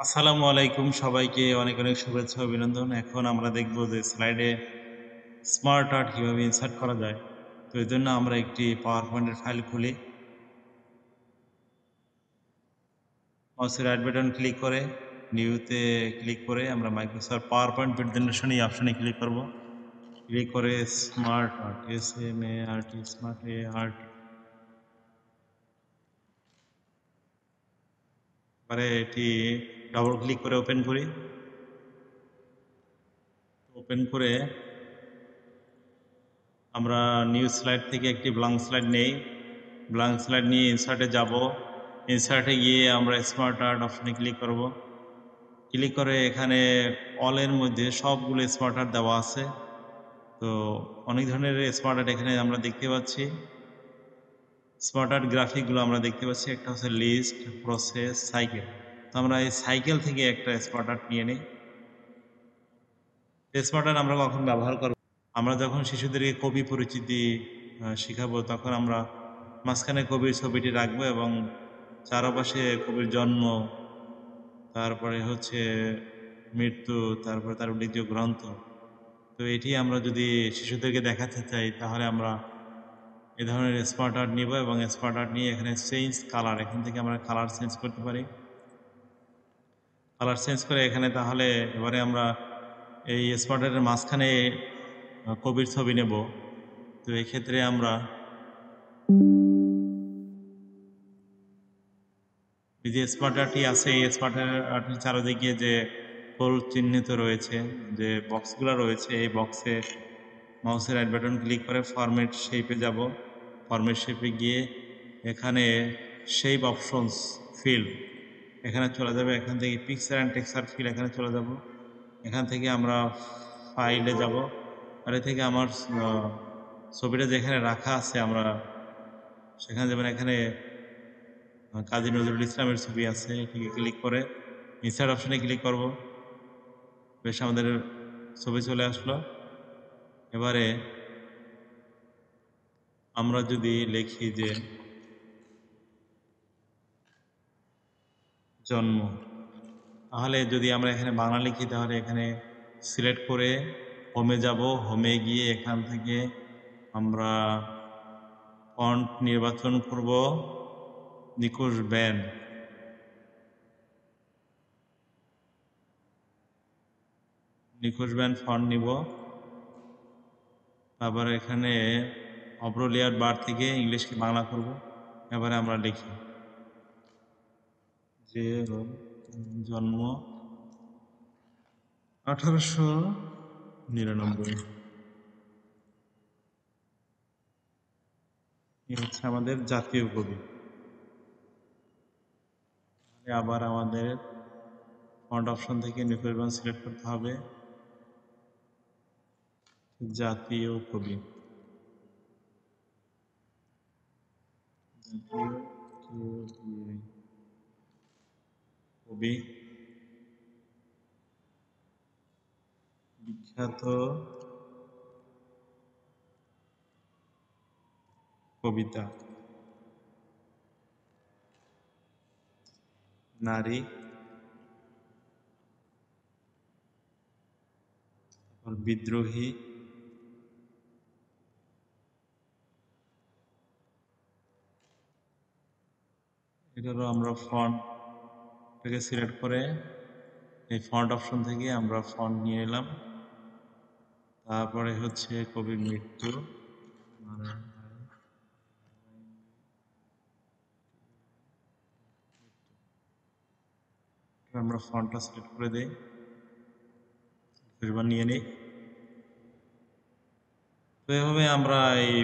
আসসালামু আলাইকুম, সবাইকে অনেক অনেক শুভেচ্ছা ও অভিনন্দন। এখন আমরা দেখব যে স্লাইডে স্মার্ট আর্ট কিভাবে ইনসার্ট করা যায়। তো এর জন্য আমরা একটি পাওয়ার পয়েন্টের ফাইল খুলি, মাউসের রাইট বাটন ক্লিক করে নিউতে ক্লিক করে আমরা মাইক্রোসফট পাওয়ার পয়েন্ট প্রেজেন্টেশন এই অপশনে ক্লিক করব। ক্লিক করে smart art SMART smart art পরে এটি ডাবল ক্লিক করে ওপেন করি। ওপেন করে আমরা নিউ স্লাইড থেকে একটি ব্ল্যাঙ্ক স্লাইড নেই। ব্ল্যাঙ্ক স্লাইড নিয়ে ইনসার্টে যাব। ইনসার্টে গিয়ে আমরা স্মার্ট আর্ট অপশনে ক্লিক করব। ক্লিক করে এখানে অলের মধ্যে সবগুলো স্মার্ট আর্ট দেওয়া আছে। তো অনেক ধরনের স্মার্ট আর্ট এখানে আমরা দেখতে পাচ্ছি। স্মার্ট আর্ট গ্রাফিকগুলো আমরা দেখতে পাচ্ছি। একটা হচ্ছে লিস্ট, প্রসেস, সাইকেল। তো আমরা এই সাইকেল থেকে একটা স্মার্ট আর্ট নিয়ে নিই। স্মার্ট আর্ট আমরা কখন ব্যবহার করব? আমরা যখন শিশুদেরকে কবি পরিচিতি শিখাবো, তখন আমরা মাঝখানে কবির ছবিটি রাখবো এবং চারপাশে কবির জন্ম, তারপরে হচ্ছে মৃত্যু, তারপরে তার উল্লেখযোগ্য গ্রন্থ। তো এটি আমরা যদি শিশুদেরকে দেখাতে চাই, তাহলে আমরা এ ধরনের স্মার্ট আর্ট নিব এবং স্মার্ট আর্ট নিয়ে এখানে চেঞ্জ কালার, এখান থেকে আমরা কালার চেঞ্জ করতে পারি। কালার চেঞ্জ করে এখানে তাহলে এবারে আমরা এই স্মার্ট আর্টের মাঝখানে কবির ছবি নেব। তো এক্ষেত্রে আমরা এই যে স্মার্ট আর্টটি আছে, এই স্মার্ট আর্টটির চারিদিকে যে গোল চিহ্নিত রয়েছে, যে বক্সগুলো রয়েছে, এই বক্সে মাউসের রাইট বাটন ক্লিক করে ফরম্যাট শেপে যাব। ফরম্যাট শেপে গিয়ে এখানে শেপ অপশনস ফিল এখানে চলে যাবে। এখান থেকে পিকচার অ্যান্ড টেক্সচার ফিল এখানে চলে যাব। এখান থেকে আমরা ফাইলে যাব। আর এ থেকে আমার ছবিটা যেখানে রাখা আছে আমরা সেখানে যাবেন। এখানে কাজী নজরুল ইসলামের ছবি আছে, এটিকে ক্লিক করে ইনসার্ট অপশনে ক্লিক করব। বেশ, আমাদের ছবি চলে আসলো। এবারে আমরা যদি লিখি যে জন্ম, তাহলে যদি আমরা এখানে বাংলা লিখি, তাহলে এখানে সিলেক্ট করে হোমে যাব। হোমে গিয়ে এখান থেকে আমরা ফন্ট নির্বাচন করব নিখোঁজ ব্যান। নিখোঁজ ব্যান ফন্ট নিব। তারপর এখানে অব্র লেয়ার বার থেকে ইংলিশকে বাংলা করব। এবারে আমরা লিখি যে জন্ম 1899। এ হচ্ছে আমাদের জাতীয় কবি। আবার আমাদের ফন্ট অপশন থেকে নিখোঁজ ব্যান সিলেক্ট করতে হবে, জাতীয় কবি। কবি বিখ্যাত কবিতা, নারী, বিদ্রোহী, এটারও আমরা ফন্টটাকে সিলেক্ট করে এই ফন্ট অপশন থেকে আমরা ফন্ট নিয়ে নিলাম। তারপরে হচ্ছে কবির মৃত্যু, আমরা ফন্টটা সিলেক্ট করে দিই, নিয়ে নিই। তো এভাবে আমরা এই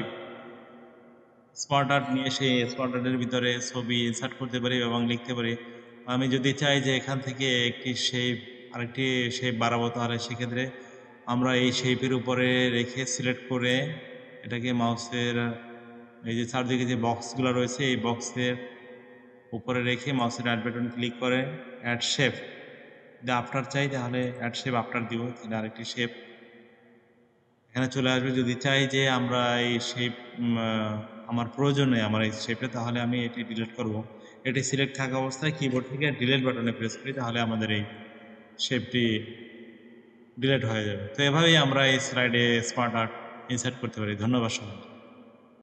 স্মার্ট আর্ট নিয়ে সেই স্মার্ট আর্টের ভিতরে ছবি ইনসার্ট করতে পারি এবং লিখতে পারি। আমি যদি চাই যে এখান থেকে আরেকটি শেপ বাড়াবো, তাহলে সেক্ষেত্রে আমরা এই শেপের উপরে রেখে সিলেক্ট করে এটাকে মাউসের এই যে চারদিকে যে বক্সগুলো রয়েছে, এই বক্সের উপরে রেখে মাউসের রাইট বাটন ক্লিক করে অ্যাড শেপ, যদি আফটার চাই তাহলে অ্যাড শেপ আফটার দিব, তাহলে আরেকটি শেপ এখানে চলে আসবে। যদি চাই যে আমরা এই শেপ আমার প্রয়োজন নেই আমার এই শেপে, তাহলে আমি এটি ডিলিট করব। এটি সিলেক্ট থাকা অবস্থায় কিবোর্ড থেকে ডিলিট বাটনে প্রেস করি, তাহলে আমাদের এই শেপটি ডিলিট হয়ে যাবে। তো এভাবেই আমরা এই স্লাইডে স্মার্ট আর্ট ইনসার্ট করতে পারি। ধন্যবাদ সবাই।